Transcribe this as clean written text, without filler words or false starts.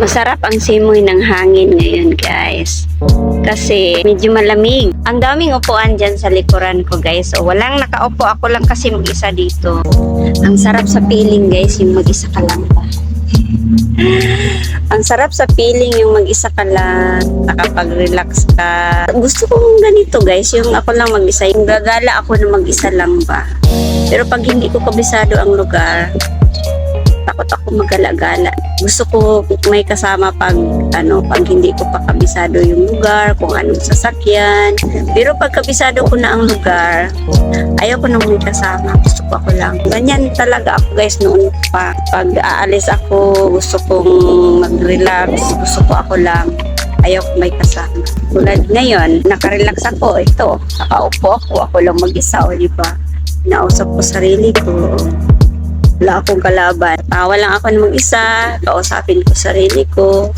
Masarap ang simoy ng hangin ngayon, guys. Kasi medyo malamig. Ang daming upuan dyan sa likuran ko, guys. So, walang nakaupo. Ako lang kasi mag-isa dito. Ang sarap sa feeling, guys, yung mag-isa ka lang ba. Ang sarap sa feeling yung mag-isa ka lang, nakapag-relax ka. Gusto kong ganito, guys, yung ako lang mag-isa. Yung gagala ako na mag-isa lang ba. Pero pag hindi ko kabisado ang lugar, takot ako magala-gala. Gusto ko may kasama pag hindi ko pa kabisado yung lugar, kung anong sasakyan. Pero pag kabisado ko na ang lugar, ayaw ko nang may kasama. Gusto ko ako lang. Ganyan talaga ako, guys, noon pa. Pag aalis ako, gusto kong mag-relax. Gusto ko ako lang. Ayaw ko may kasama. Tulad ngayon, nakarelax ako. Ito, nakaupo ako lang mag-isa, o diba? Nausap ko sarili ko. Wala akong kalaban. Tawa lang ako ng mag-isa, kausapin ko sarili ko.